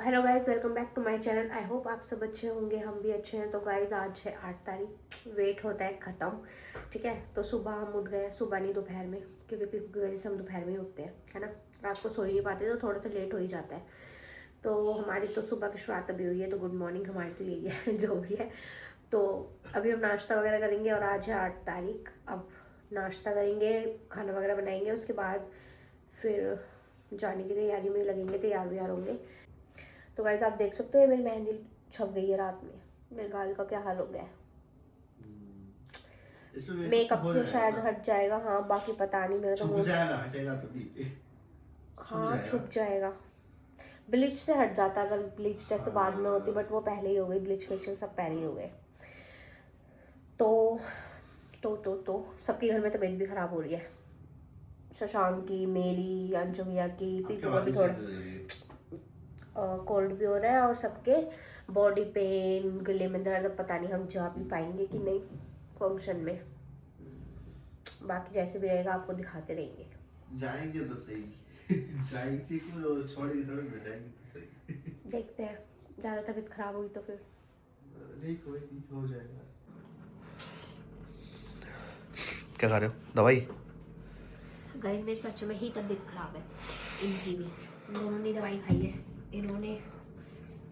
Hello guys, welcome back to my channel. I hope आप सब अच्छे होंगे, हम भी अच्छे हैं। तो गाइज आज है 8 तारीख, वेट होता है ख़त्म। ठीक है, तो सुबह हम उठ गए, सुबह नहीं दोपहर में, क्योंकि पीकू की वजह से हम दोपहर में ही उठते हैं, है ना। रात को सो ही नहीं पाते तो थोड़ा सा लेट हो ही जाता है। तो हमारी तो सुबह की शुरुआत अभी हुई है, तो गुड मॉर्निंग हमारी तो यही है जो भी है। तो अभी हम नाश्ता वगैरह करेंगे और आज है 8 तारीख। अब नाश्ता करेंगे, खाना वगैरह बनाएंगे, उसके बाद फिर जाने की तैयारी में लगेंगे, तैयार व्यार होंगे। तो गाइस आप देख सकते हो मेरी मेहंदी छप गई है रात में। मेरे गाल का क्या हाल हो गया है। मेकअप से शायद हट जाएगा, हाँ बाकी पता नहीं, मेरा तो छुप जाएगा, हटेगा तो नहीं। हाँ छुप जाएगा। ब्लीच से हट जाता अगर ब्लीच जैसे बाद में होती, बट वो पहले ही हो गई, ब्लीच फेशियल सब पहले ही हो गए। तो सबके घर में तबीयत भी खराब हो रही है। शशांक की, मेरी, अंजुमिया की, पीकू का भी थोड़ा कोल्ड भी हो रहा है, और सबके बॉडी पेन, गले में दर्द। पता नहीं हम जा भी पाएंगे कि नहीं फंक्शन में। बाकी जैसे भी रहेगा आपको दिखाते रहेंगे। जाएंगे तो सही। जाएंगे क्यों, छोड़ेंगे थोड़ी ना, जाएंगे तो सही। देखते हैं, ज़्यादा तबीयत खराब हुई तो फिर नहीं, कोई नहीं, हो जाएगा। क्या खा रहे हो, दवाई? गाइस मेरी सच में ही तबीयत खराब है, इनकी भी। दोनों ने दवाई खाई है, इन्होंने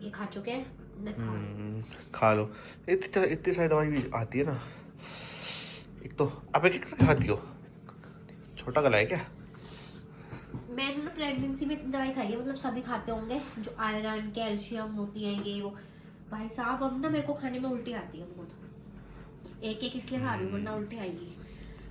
ये खा चुके हैं, मैं खा लो। इतनी सारी दवाई भी आती है ना। एक तो आप एक एक खाती हो, छोटा गला है क्या? मैंने ना प्रेगनेंसी में दवाई खाई है, मतलब सभी खाते होंगे, जो आयरन कैल्शियम होती है ये वो। भाई साहब अब ना मेरे को खाने में उल्टी आती है बहुत। एक एक इसलिए खा रही हूँ वरना उल्टी आएगी।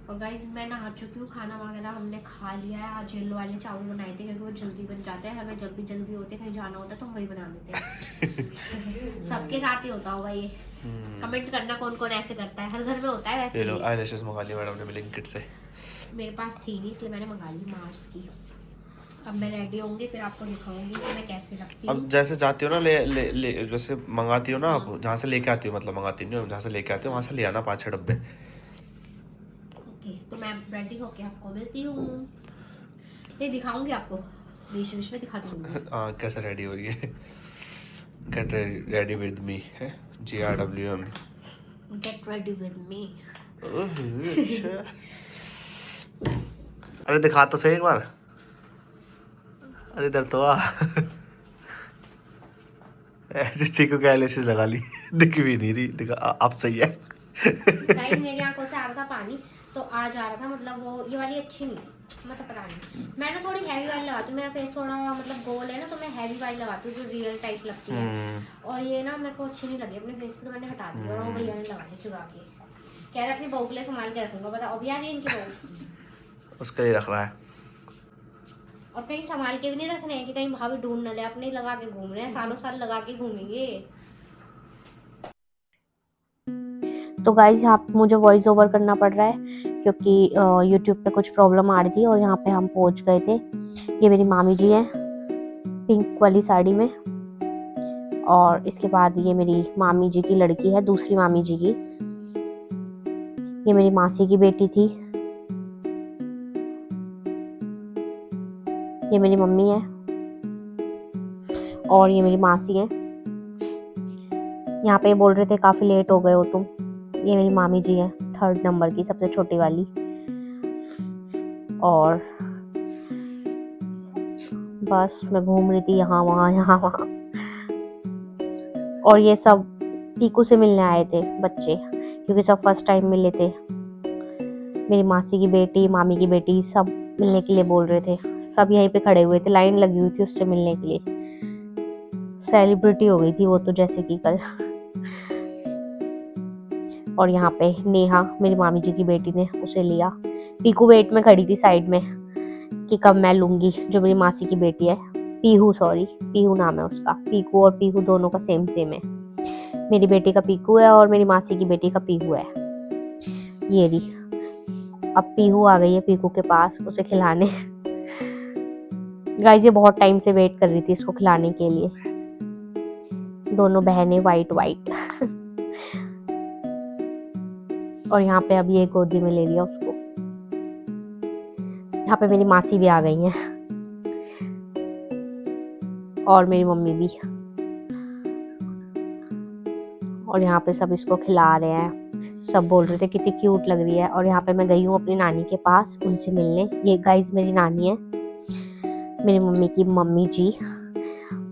और गाइज मैं नहा चुकी हूँ, खाना वगैरह हमने खा लिया है। आज येलो वाले चावल बनाए थे क्योंकि वो जल्दी बन जाते हैं, हमें जब भी जल्दी होती है कहीं जाना होता है तो हम वही बना लेते हैं। सबके साथ ही होता होगा ये। कमेंट करना कौन कौन ऐसे करता है, हर घर में होता है वैसे। ये लो आईलैशेस मंगा ली मैडम ने ब्लिंकिट से। मेरे पास थी नहीं इसलिए मैंने मंगा ली मार्स की। अब मैं रेडी होंगी फिर आपको दिखाऊंगी कि मैं कैसे रखती हूँ। अब जैसे जाती हो ना, ले जैसे मंगाती हो ना आप, जहाँ से लेके आती हो, मतलब मंगाती नहीं हो, जहाँ से लेके आती हो वहाँ से ले आना 5-6 डब्बे। ओके, तो मैं रेडी होके आपको मिलती हूँ। नहीं दिखाऊंगी आपको, बीच बीच में दिखाती हूँ। हाँ, कैसे रेडी हो रही है? गेट रेडी विद मी है, GRWM। Get ready with me. अच्छा, अरे दिखा तो सही एक बार। अरे इधर तो आ। ऐसे चीकू के आईलैशेस लगा ली, दिख भी नहीं रही। दिखा अब सही है। गाइस मेरी आंखों से आ रहा था पानी, तो आ जा रहा था, मतलब वो ये वाली अच्छी नहीं, मतलब पता नहीं। मैं ना थोड़ी हैवी वाली लगाती हूँ, मेरा फेस थोड़ा मतलब गोल है ना, तो मैं हैवी वाली लगाती हूँ जो रियल टाइप लगती है। और ये ना मेरे को अच्छी नहीं लगी अपने फेस पे, तो मैंने हटा दी। और वो भैया ने लगा दी चुरा के, कह रहे अपनी बहू के लिए संभाल के रखूंगा। बताओ अभी आ रही है इनकी बहू। उसके लिए रख रहा है। और कहीं संभाल के भी नहीं रखने हैं कि कहीं भाभी ढूंढ न ले, अपने ही लगा के घूम रहे हैं, सालों साल लगा के घूमेंगे। तो गाइज यहाँ पे मुझे वॉइस ओवर करना पड़ रहा है क्योंकि यूट्यूब पे कुछ प्रॉब्लम आ रही थी, और यहाँ पे हम पहुँच गए थे। ये मेरी मामी जी हैं पिंक वाली साड़ी में, और इसके बाद ये मेरी मामी जी की लड़की है, दूसरी मामी जी की। ये मेरी मासी की बेटी थी। ये मेरी मम्मी है और ये मेरी मासी है। यहाँ पे बोल रहे थे काफी लेट हो गए हो तुम। ये मेरी मामी जी है, 3rd नंबर की, सबसे छोटी वाली। और बस मैं घूम रही थी यहाँ वहाँ यहाँ वहाँ। और ये सब पीकू से मिलने आए थे बच्चे, क्योंकि सब फर्स्ट टाइम मिले थे। मेरी मासी की बेटी, मामी की बेटी, सब मिलने के लिए बोल रहे थे। सब यहीं पे खड़े हुए थे, लाइन लगी हुई थी उससे मिलने के लिए। सेलिब्रिटी हो गई थी वो तो, जैसे कि कल। और यहाँ पे नेहा मेरी मामी जी की बेटी ने उसे लिया। पीकू वेट में खड़ी थी साइड में कि कब मैं लूंगी, जो मेरी मासी की बेटी है। पीहू, सॉरी पीहू नाम है उसका। पीकू और पीहू दोनों का सेम सेम है। मेरी बेटी का पीकू है और मेरी मासी की बेटी का पीहू है। ये रही, अब पीहू आ गई है पीकू के पास उसे खिलाने। गाइस ये बहुत टाइम से वेट कर रही थी इसको खिलाने के लिए। दोनों बहनें वाइट वाइट। और यहाँ पे अब ये गोदी में ले लिया उसको। यहाँ पे मेरी मासी भी आ गई है। और मेरी मम्मी भी। और यहाँ पे सब इसको खिला रहे हैं, सब बोल रहे थे कितनी क्यूट लग रही है। और यहाँ पे मैं गई हूँ अपनी नानी के पास उनसे मिलने। ये गाइस मेरी नानी है, मेरी मम्मी की मम्मी जी।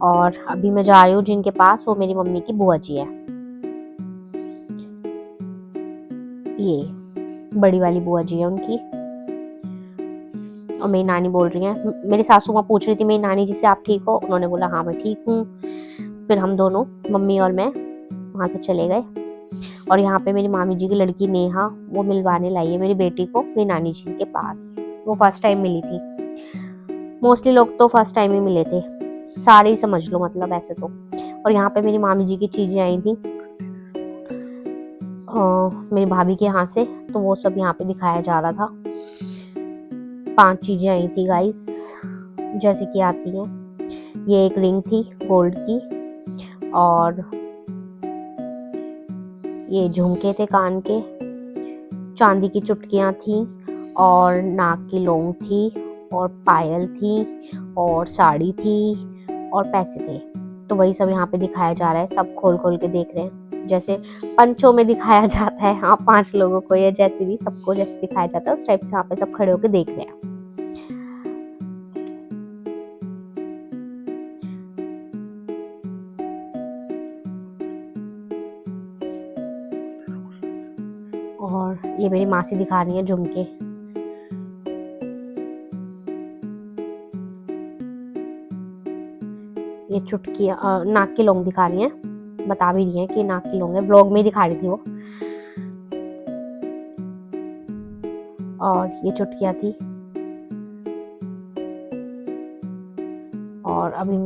और अभी मैं जा रही हूँ जिनके पास, वो मेरी मम्मी की बुआ जी है। ये बड़ी वाली बुआ जी है उनकी। और मेरी नानी बोल रही है, मेरी सासू माँ पूछ रही थी मेरी नानी जी से आप ठीक हो, उन्होंने बोला हाँ मैं ठीक हूँ। फिर हम दोनों, मम्मी और मैं, वहाँ से चले गए। और यहाँ पे मेरी मामी जी की लड़की नेहा, वो मिलवाने लाई है मेरी बेटी को मेरी नानी जी के पास। वो फर्स्ट टाइम मिली थी। मोस्टली लोग तो फर्स्ट टाइम ही मिले थे, सारे ही समझ लो मतलब ऐसे तो। और यहाँ पे मेरी मामी जी की चीजें आई थी मेरी भाभी के यहाँ से, तो वो सब यहाँ पे दिखाया जा रहा था। 5 चीजें आई थी गाइस, जैसे कि आती हैं। ये एक रिंग थी गोल्ड की, और ये झुमके थे कान के, चांदी की चुटकियां थी, और नाक की लौंग थी, और पायल थी, और साड़ी थी, और पैसे थे। तो वही सब यहाँ पे दिखाया जा रहा है, सब खोल खोल के देख रहे हैं, जैसे पंचों में दिखाया जाता है। हाँ, 5 लोगों को या जैसे भी सबको जैसे दिखाया जाता है उस टाइप से यहाँ पे सब खड़े होके देख रहे हैं। और ये मेरी मासी दिखा रही है झुमके। ये चुटकियां, नाक की लौंग दिखा रही है, बता भी रही है कि नाक की लौंग है, व्लॉग में ही दिखा रही थी वो। और ये चुटकियां थी। और अभी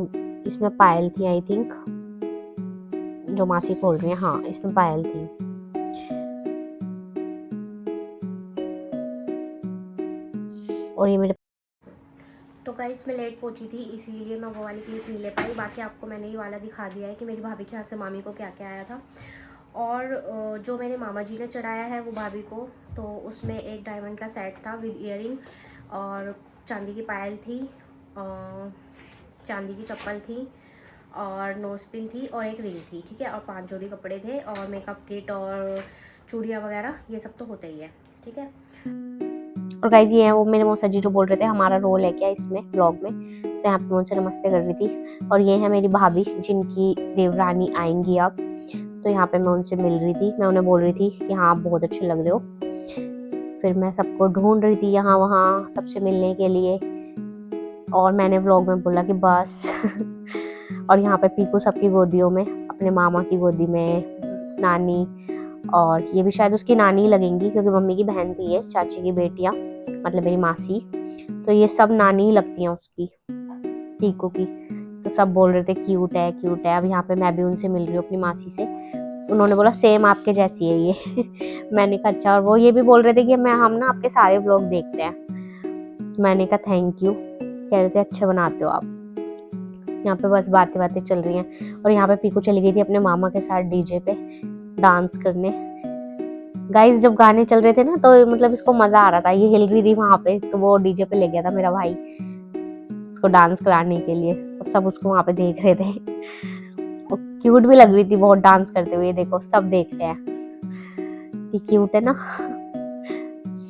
इसमें पायल थी आई थिंक, जो मासी खोल रही है। हाँ, इसमें पायल थी। और ये मेरे, तो गाइस मैं लेट पहुंची थी इसीलिए मैं वो वाली क्लिप नहीं ले पाई। बाकी आपको मैंने ये वाला दिखा दिया है कि मेरी भाभी के यहाँ से मामी को क्या क्या आया था। और जो मेरे मामा जी ने चढ़ाया है वो भाभी को, तो उसमें एक डायमंड का सेट था विद ईयरिंग, और चांदी की पायल थी, चांदी की चप्पल थी, और नोज पिन थी, और एक रिंग थी, ठीक है। और 5 जोड़ी कपड़े थे, और मेकअप किट और चूड़ियाँ वगैरह ये सब तो होता ही है, ठीक है। और गाइस ये है वो मेरे मौसा जी जो बोल रहे थे हमारा रोल है क्या इसमें ब्लॉग में, तो यहाँ पे मैं उनसे नमस्ते कर रही थी। और ये है मेरी भाभी जिनकी देवरानी आएंगी अब, तो यहाँ पे मैं उनसे मिल रही थी। मैं उन्हें बोल रही थी कि हाँ आप बहुत अच्छे लग रहे हो। फिर मैं सबको ढूंढ रही थी यहाँ वहाँ सबसे मिलने के लिए, और मैंने व्लॉग में बोला कि बस और यहाँ पे पीकू सबकी गोदियों में, अपने मामा की गोदी में नानी, और ये भी शायद उसकी नानी ही लगेंगी क्योंकि मम्मी की बहन थी ये, चाची की बेटियाँ, मतलब मेरी मासी, तो ये सब नानी ही लगती हैं उसकी, पीकू की। तो सब बोल रहे थे क्यूट है क्यूट है। अब यहाँ पे मैं भी उनसे मिल रही हूँ अपनी मासी से, उन्होंने बोला सेम आपके जैसी है ये मैंने कहा अच्छा। और वो ये भी बोल रहे थे कि हम ना आपके सारे व्लॉग देखते हैं। मैंने कहा थैंक यू, कह रहे थे अच्छे बनाते हो आप। यहाँ पे बस बातें बातें चल रही हैं। और यहाँ पे पीकू चली गई थी अपने मामा के साथ डीजे पे डांस करने। गाइस जब गाने चल रहे थे ना तो मतलब इसको मजा आ रहा था, ये हिल रही थी वहां पे, तो वो डीजे पे ले गया था मेरा भाई उसको डांस कराने के लिए, और सब उसको वहां पे देख रहे थे। और क्यूट भी लग रही थी बहुत डांस करते हुए, देखो सब देख रहे हैं कि क्यूट है ना।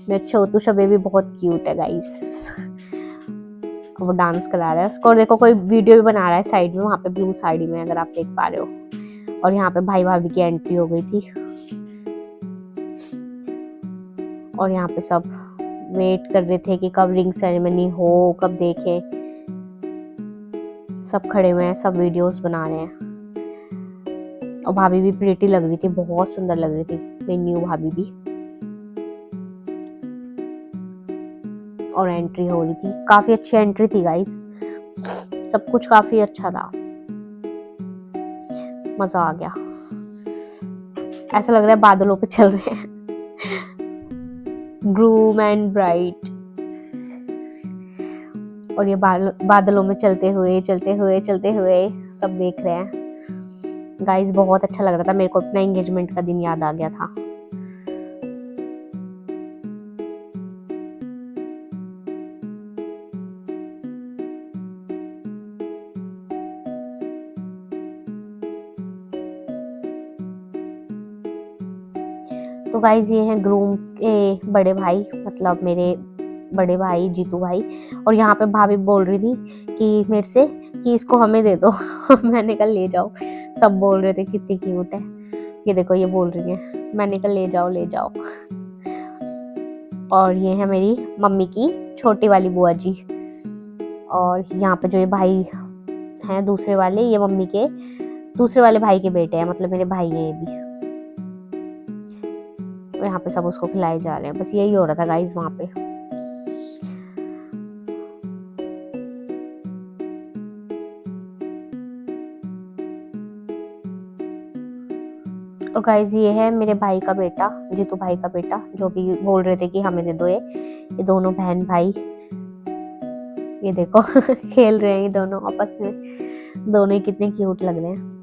मेरा छोटू सा बेबी बहुत क्यूट है गाइस। वो डांस करा रहा है उसको, और देखो कोई वीडियो भी बना रहा है साइड में वहां पे ब्लू साड़ी में, अगर आप देख पा रहे हो। और यहाँ पे भाई भाभी की एंट्री हो गई थी। और यहाँ पे सब वेट कर रहे थे कि कब रिंग सेरेमनी हो, कब देखें। सब खड़े हुए हैं, सब वीडियोस बना रहे हैं। और भाभी भी प्रीटी लग रही थी, बहुत सुंदर लग रही थी मेरी न्यू भाभी भी। और एंट्री हो रही थी, काफी अच्छी एंट्री थी गाइस, सब कुछ काफी अच्छा था, मजा आ गया। ऐसा लग रहा है बादलों पे चल रहे हैं ग्रूम एंड ब्राइड। और ये बादलों में चलते हुए चलते हुए चलते हुए सब देख रहे हैं। गाइस बहुत अच्छा लग रहा था, मेरे को अपना एंगेजमेंट का दिन याद आ गया था। तो गाइज ये हैं ग्रूम के बड़े भाई, मतलब मेरे बड़े भाई जीतू भाई। और यहाँ पे भाभी बोल रही थी कि मेरे से कि इसको हमें दे दो। मैंने कहा ले जाओ, सब बोल रहे थे कितनी क्यूट है। ये देखो ये बोल रही है, मैंने कहा ले जाओ ले जाओ। और ये है मेरी मम्मी की छोटी वाली बुआ जी। और यहाँ पे जो ये भाई हैं दूसरे वाले, ये मम्मी के दूसरे वाले भाई के बेटे हैं, मतलब मेरे भाई हैं ये भी। और यहाँ पे सब उसको खिलाए जा रहे हैं, बस यही हो रहा था गाइस वहाँ पे। और गाइस ये है मेरे भाई का बेटा, जीतू भाई का बेटा, जो भी बोल रहे थे कि हमें दे दो। ये दोनों बहन भाई, ये देखो खेल रहे हैं ये दोनों आपस में। दोनों ही कितने क्यूट लग रहे हैं।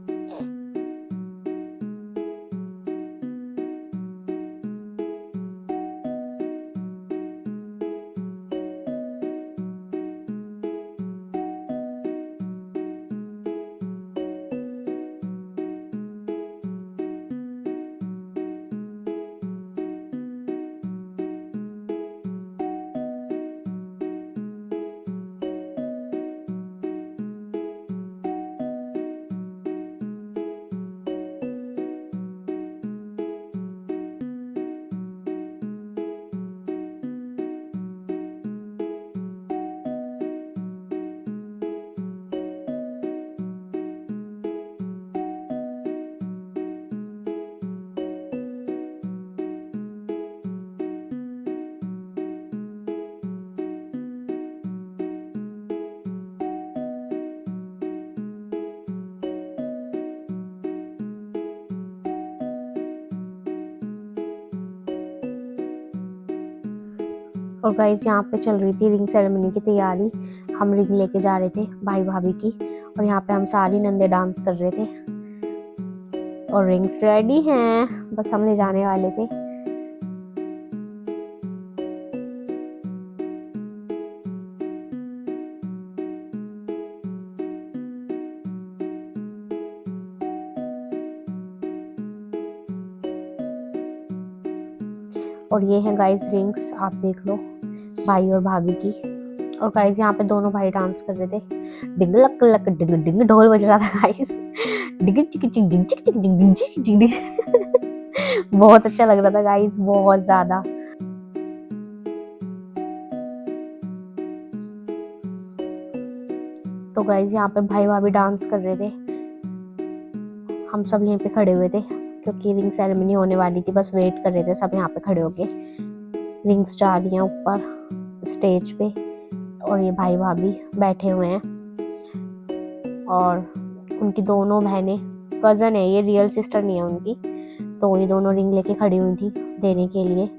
और गाइस यहाँ पे चल रही थी रिंग सेरेमनी की तैयारी। हम रिंग लेके जा रहे थे भाई भाभी की, और यहाँ पे हम सारी नंदे डांस कर रहे थे। और रिंग्स रेडी हैं, बस हम ले जाने वाले थे। और ये है गाइस रिंग्स, आप देख लो भाई और भाभी की। और गाइस यहाँ पे दोनों भाई डांस कर रहे थे। डिंग लक लक डिंग डिंग ढोल बज रहा था गाइस। डिंग चिक चिक डिंग चिक चिक डिंग डिंग चिक डिंग डिंग। बहुत अच्छा लग रहा था गाइस, बहुत ज्यादा। तो गाइस यहाँ पे भाई भाभी डांस कर रहे थे, हम सब यहीं पे खड़े हुए थे क्योंकि रिंग सेरेमनी होने वाली थी, बस वेट कर रहे थे सब यहाँ पे खड़े होके। रिंग्स जा रही हैं ऊपर स्टेज पे, और ये भाई भाभी बैठे हुए हैं। और उनकी दोनों बहनें कजन है, ये रियल सिस्टर नहीं है उनकी, तो ये दोनों रिंग लेके खड़ी हुई थी देने के लिए।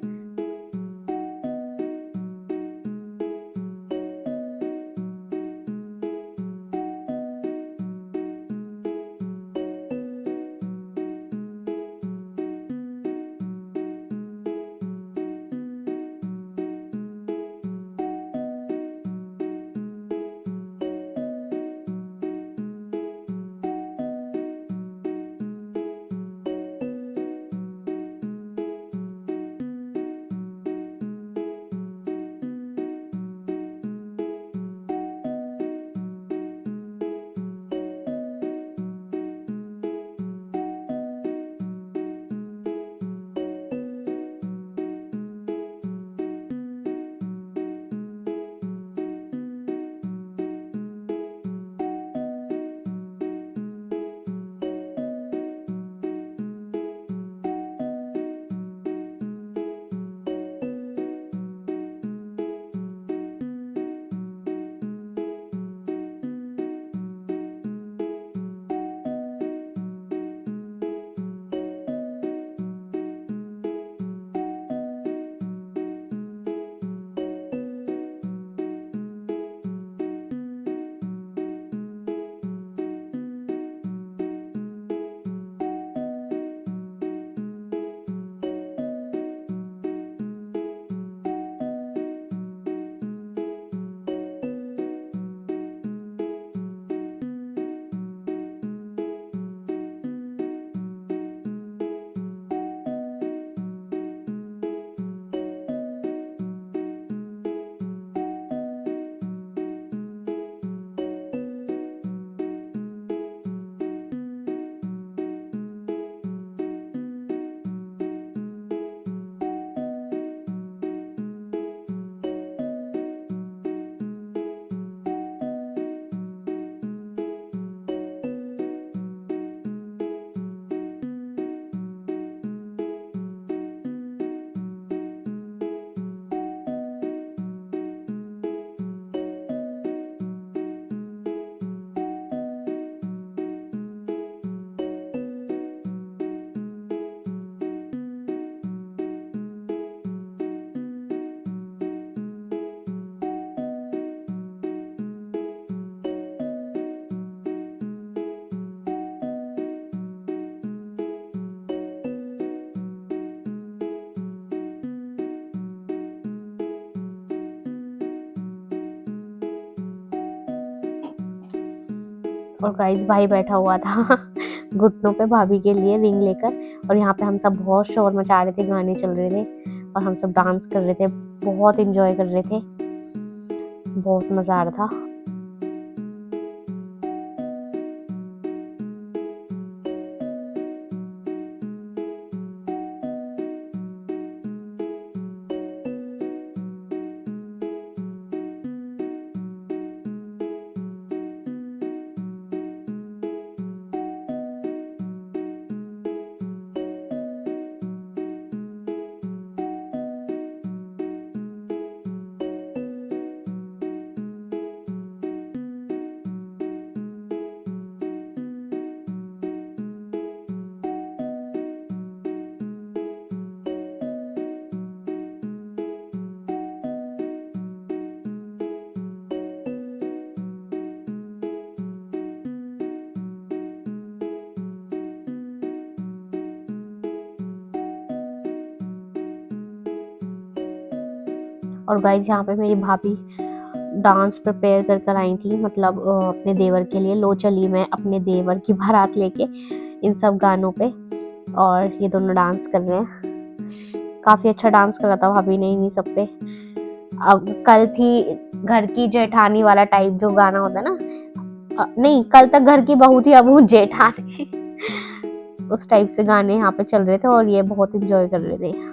और गाइस भाई बैठा हुआ था घुटनों पे भाभी के लिए रिंग लेकर, और यहाँ पे हम सब बहुत शोर मचा रहे थे, गाने चल रहे थे और हम सब डांस कर रहे थे, बहुत एंजॉय कर रहे थे, बहुत मजा आ रहा था। और गाइस यहाँ पे मेरी भाभी डांस प्रिपेयर कर कर आई थी, मतलब अपने देवर के लिए। लो चली मैं अपने देवर की बारात लेके इन सब गानों पे, और ये दोनों डांस कर रहे हैं। काफी अच्छा डांस कर रहा था भाभी ने इन्हीं सब पे। अब कल थी घर की जेठानी वाला टाइप जो गाना होता है ना, नहीं कल तक घर की बहू थी, अब हूँ जेठानी उस टाइप से गाने यहाँ पे चल रहे थे और ये बहुत इंजॉय कर रहे थे।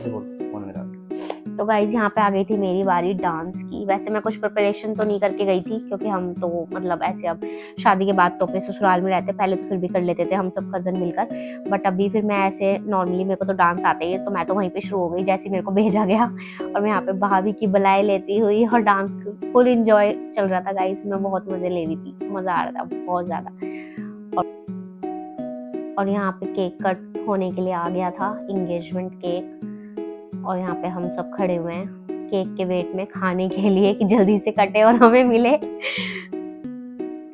ऐसे बोल फोन मेरा। तो गाइज यहाँ पे आ गई थी मेरी बारी डांस की। वैसे मैं कुछ प्रिपरेशन तो नहीं करके गई थी, क्योंकि हम तो मतलब ऐसे अब शादी के बाद तो अपने ससुराल में रहते, पहले तो फिर भी कर लेते थे हम सब कजन मिलकर, बट अभी फिर मैं ऐसे नॉर्मली, मेरे को तो डांस आता ही है, तो मैं तो वहीं पे शुरू हो गई जैसे मेरे को भेजा गया, और मैं यहाँ पे भाभी की बलाई लेती हुई और डांस फुल इंजॉय चल रहा था गाइज। मैं बहुत मजे ले रही थी, मजा आ रहा था बहुत ज्यादा। और यहाँ पे केक कट होने के लिए आ गया था, इंगेजमेंट केक, और यहाँ पे हम सब खड़े हुए हैं केक के वेट में खाने के लिए कि जल्दी से कटे और हमें मिले।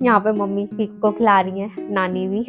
यहाँ पे मम्मी केक को खिला रही हैं, नानी भी।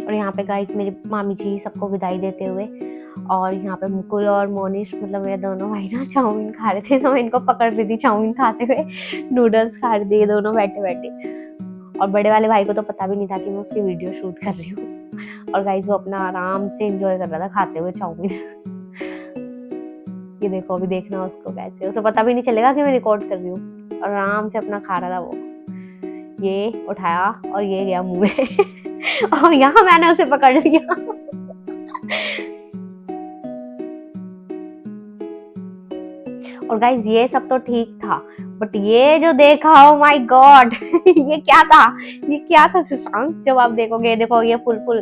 और यहाँ पे गाइस मेरी मामी जी सबको विदाई देते हुए, और यहाँ पे मुकुल और मोनिश मतलब मेरे दोनों भाई ना चाउमीन खा रहे थे, तो मैं इनको पकड़ ली थी चाउमीन खाते हुए, नूडल्स खा रहे थे ये दोनों बैठे बैठे। और बड़े वाले भाई को तो पता भी नहीं था कि मैं उसकी वीडियो शूट कर रही हूँ, और गाइस वो अपना आराम से एंजॉय कर रहा था खाते हुए चाउमीन। ये देखो, अभी देखना उसको कैसे, उसे पता भी नहीं चलेगा कि मैं रिकॉर्ड कर रही हूँ, और आराम से अपना खा रहा था वो। ये उठाया और ये गया मुंह में और यहाँ मैंने उसे पकड़ लिया। और गाइज ये सब तो ठीक था, बट ये जो देखा, ओ माय गॉड, ये क्या था, ये क्या था सुशांत? जब आप देखोगे, देखो ये फुल फुल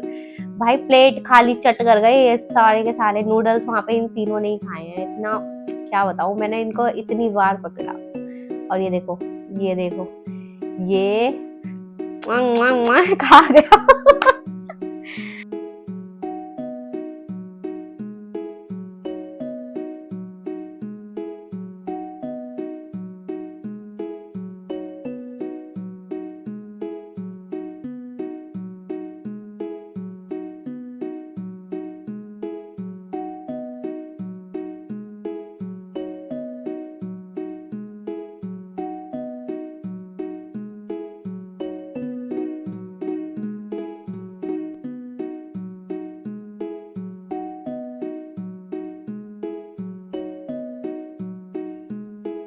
भाई प्लेट खाली चट कर गए, ये सारे के सारे नूडल्स वहां पे इन तीनों ने ही खाए हैं। इतना क्या बताऊं, मैंने इनको इतनी बार पकड़ा। और ये देखो, ये देखो, ये खा गया।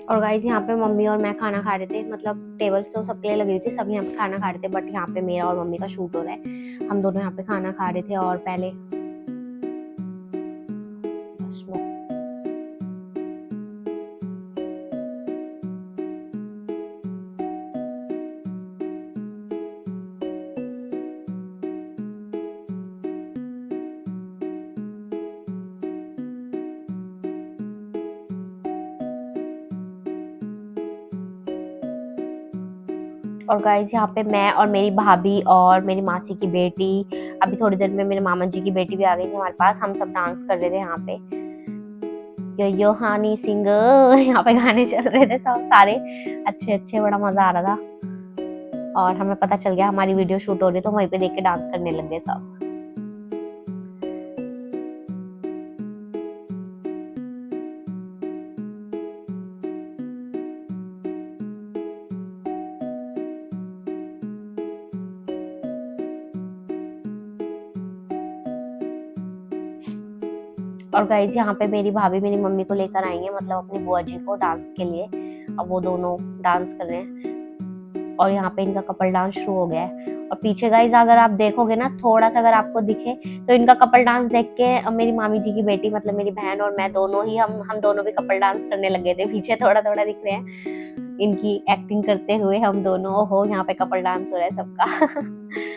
और गाइस यहाँ पे मम्मी और मैं खाना खा रहे थे, मतलब टेबल्स तो सबके लिए लगी हुई थी, सब यहाँ पे खाना खा रहे थे, बट यहाँ पे मेरा और मम्मी का शूट हो रहा है, हम दोनों यहाँ पे खाना खा रहे थे। और पहले और गाइस यहाँ पे मैं और मेरी भाभी और मेरी मासी की बेटी, अभी थोड़ी देर में मेरे मामा जी की बेटी भी आ गई थी हमारे पास। हम सब डांस कर रहे थे यहाँ पे, यो हानी सिंह यहाँ पे गाने चल रहे थे सब सारे अच्छे अच्छे, बड़ा मजा आ रहा था। और हमें पता चल गया हमारी वीडियो शूट हो रही है, तो वहीं पे देख के डांस करने लग गए सब। और गाइस यहाँ पे मेरी भाभी मेरी मम्मी को लेकर आई है, मतलब अपनी बुआ जी को डांस के लिए। अब वो दोनों डांस कर रहे हैं और यहाँ पे इनका कपल डांस शुरू हो गया है। और पीछे गाइस अगर आप देखोगे ना, थोड़ा सा अगर आपको दिखे तो इनका कपल डांस देख के मेरी मामी जी की बेटी, मतलब मेरी बहन और मैं दोनों ही, हम दोनों भी कपल डांस करने लगे थे। पीछे थोड़ा थोड़ा दिख रहे हैं इनकी एक्टिंग करते हुए हम दोनों। हो यहाँ पे कपल डांस हो रहा है सबका।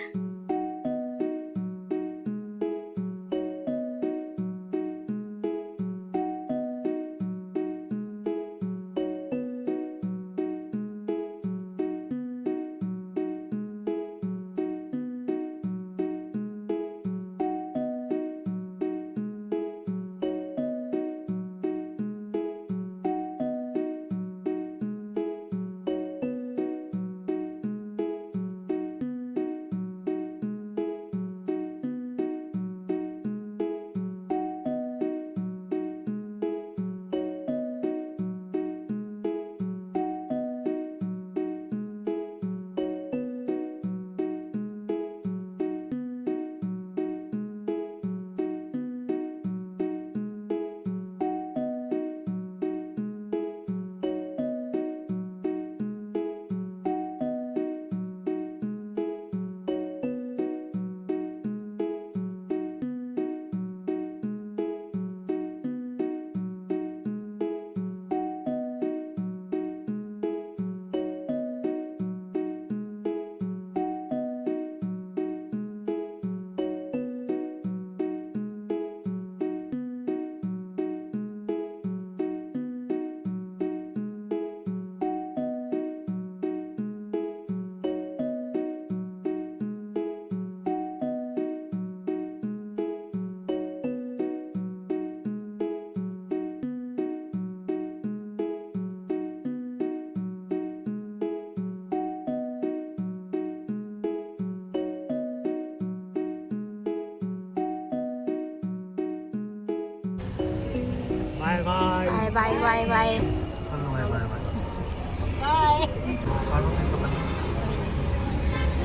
Bye bye bye bye bye bye. Hello bye bye bye.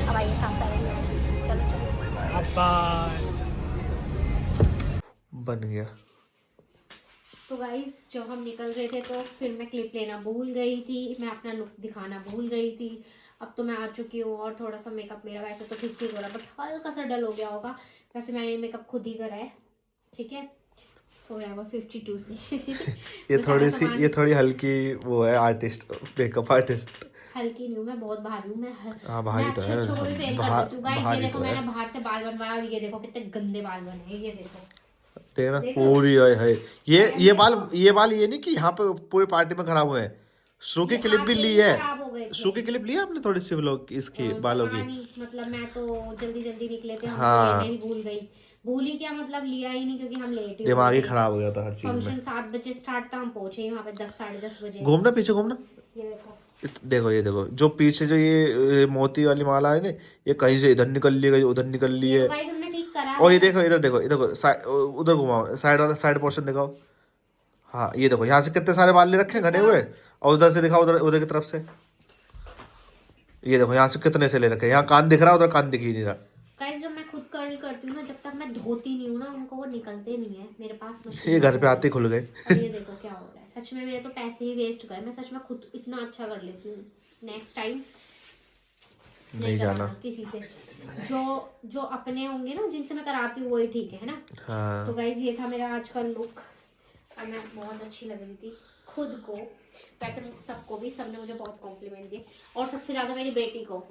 अब आइए शाम करेंगे, चलो चलो। बाय। बन गया। तो गाइस जब हम निकल रहे थे तो फिर मैं क्लिप लेना भूल गई थी, मैं अपना लुक दिखाना भूल गई थी। अब तो मैं आ चुकी हूँ और थोड़ा सा मेकअप मेरा वैसे तो ठीक ठीक हो रहा है, बट हल्का सा डल हो गया होगा। वैसे मैंने मेकअप खुद ही करा है, ठीक है। तो मैं वो 52 से ये थोड़ी हल्की वो है, आर्टिस्ट, मेकअप आर्टिस्ट। हल्की नहीं हूँ मैं, बहुत भारी हूँ मैं। हाँ मैं भारी तो अच्छे है, अच्छों को भी फेल कर बाहर देती हूँ गाइस। ये भारी देखो तो है। मैंने बाहर से बाल बनवाया और ये देखो कितने गंदे बाल बने हैं, ये देखो। तेरा देखो। पूरी है ये बाल ये नहीं कि यहाँ पे पूरी पार्टी में खराब हुए हैं। शू की ये क्लिप भी आपके ली ही है। खराब हो गए थे। शू की क्लिप ली है आपने थोड़ी सी व्लॉग इसकी, बालों पता की। नहीं, मतलब मैं तो जल्दी जल्दी निकले थे, हम तो लेने ही हाँ भूल गई। भूल ही क्या, मतलब लिया ही नहीं क्योंकि हम लेट ही हो दिमाग गए ही थे। खराब हो गया था हर चीज में। फंक्शन 7 बजे स्टार्ट था, हम पहुंचे यहाँ पे 10 साढ़े 10 बजे। घूमना पीछे घूमना। ये देखो। देखो ये देखो जो पीछे जो ये मोती वाली माला है ना, ये कहीं से इधर निकल ली, कहीं उधर निकल ली ये तो है। गाइस हमने ठीक करा और ये है। देखो इधर देखो, ये देखो उधर घुमाओ, साइड वाला साइड पोर्शन दिखाओ। हाँ ये देखो यहाँ से कितने सारे बाल ले रखे हैं घने हुए। और उधर से दिखाओ, उधर उधर की तरफ से। ये देखो यहाँ से कितने से ले रखे हैं। यहाँ कान दिख रहा है, उधर कान दिख ही नहीं रहा। गाइस जब मैं खुद कर्ल करती हूँ ना, जब तक मैं धोती नहीं हूँ ना, उनको वो निकलते नहीं है। मेरे पास मशीन ये घर है पे वो। आते ही खुल गए। और ये देखो क्या हो रहा है। सच में मेरे तो पैसे ही वेस्ट गए, मैं सच में खुद इतना अच्छा कर लेती हूँ। नेक्स्ट टाइम नहीं जाना किसी से, जो जो अपने होंगे ना, जिनसे मैं कराती हूँ वही ठीक है ना। हाँ। तो गाइस ये था मेरा आज का लुक और मैं बहुत अच्छी लग रही थी खुद को। वैसे सबको भी, सबने मुझे बहुत कॉम्प्लीमेंट दिए और सबसे ज्यादा मेरी बेटी को।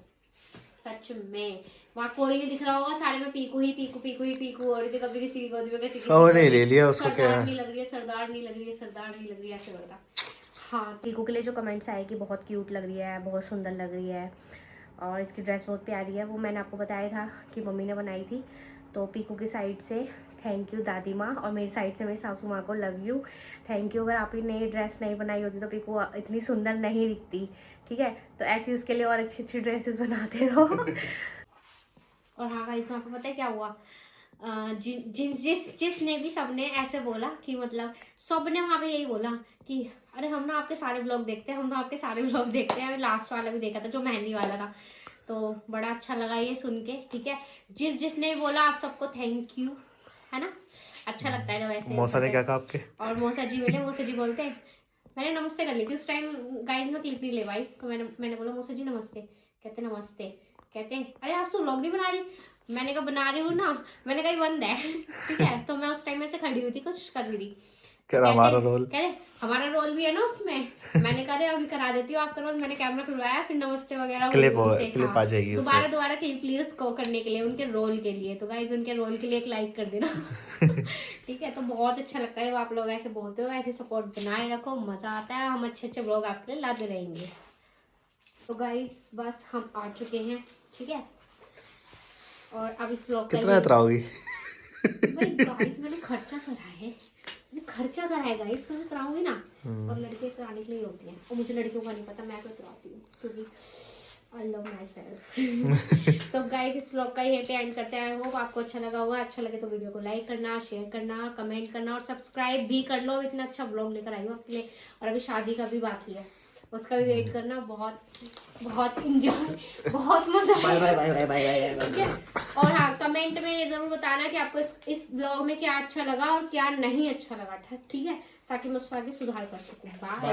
सच में वहाँ कोई नहीं दिख रहा होगा, सारे में पीकू ही पीकू पीकू ही पीकू हो रही थी। कभी किसी की गोदी में, किसी सब ने ले लिया उसको, क्या सरदार नहीं लग रही है, सरदार नहीं लग रही है, सरदार नहीं लग रही है, ऐसे बोलता। हाँ पीकू के लिए जो कमेंट्स आए कि बहुत क्यूट लग रही है, बहुत सुंदर लग रही है, और इसकी ड्रेस बहुत प्यारी है। वो मैंने आपको बताया था कि मम्मी ने बनाई थी। तो पीकू की साइड से थैंक यू दादी माँ, और मेरी साइड से मेरी सासू माँ को लव यू, थैंक यू। अगर आप ही ने ड्रेस नहीं बनाई होती तो पीकू इतनी सुंदर नहीं दिखती, ठीक है। तो ऐसी उसके लिए और अच्छी अच्छी ड्रेसेस बनाते रहो। और हाँ भाई, इसमें आपको पता है क्या हुआ, जिसने भी सबने ऐसे बोला कि मतलब सबने वहाँ पे यही बोला कि अरे हम ना आपके सारे ब्लॉग देखते हैं, हम तो आपके सारे ब्लॉग देखते हैं। लास्ट वाला भी देखा था जो मेहंदी वाला था, तो बड़ा अच्छा लगा ये सुन के, ठीक है। जिसने बोला आप सबको थैंक यू, है ना। अच्छा लगता है जब ऐसे। मौसा ने क्या कहा आपके? और मौसा जी मिले, मौसा जी बोलते मैंने नमस्ते कर ली थी उस टाइम, गाइस में क्लिप नहीं ले पाई, तो मैंने बोला मौसा जी नमस्ते, कहते नमस्ते, कहते अरे आज तो व्लॉग नहीं बना रही। मैंने कहा बना रही हूँ ना, मैंने कहा बंद है, ठीक है। तो मैं उस टाइम में से खड़ी हुई थी, कुछ कर रही थी। हमारा रोल, कह रहे हमारा रोल भी है ना उसमें। मैंने कहा अभी करा देती हूँ आपका रोल। मैंने कैमरा खुलवाया, फिर नमस्ते वगैरह क्लिप आ जाएगी दोबारा क्लिप ली उसको करने के लिए, उनके रोल के लिए। तो गाइस उनके रोल के लिए एक लाइक कर देना। ठीक है। तो बहुत अच्छा लगता है जब आप लोग ऐसे बोलते हो, ऐसे सपोर्ट बनाए रखो, मजा आता है। हम अच्छे अच्छे ब्लॉग आपके लिए लाते रहेंगे। तो गाइस बस हम आ चुके हैं, ठीक है। और अब इस ब्लॉग कितना इतराओगी? भाई गाइस मैंने खर्चा करा है, गाइस, तो मैं कराऊंगी ना। और लड़के कराने के लिए होती हैं, और मुझे लड़कियों का नहीं पता, मैं तो कराती हूँ क्योंकि आई लव माई सेल्फ। तो गाइस इस व्लॉग का यहीं पे एंड करते हैं। होप आपको अच्छा लगा होगा। अच्छा लगे तो वीडियो को लाइक करना, शेयर करना, कमेंट करना और सब्सक्राइब भी कर लो। इतना अच्छा व्लॉग लेकर आई हूँ आपके लिए। और अभी शादी का भी बाकी है, उसका भी वेट करना। बहुत बहुत इंजॉय, बहुत मजा आया, ठीक है। और हाँ, कमेंट में ये जरूर बताना कि आपको इस ब्लॉग में क्या अच्छा लगा और क्या नहीं अच्छा लगा, ठीक है, ताकि मैं उसको आगे सुधार कर सकूँ। बाय।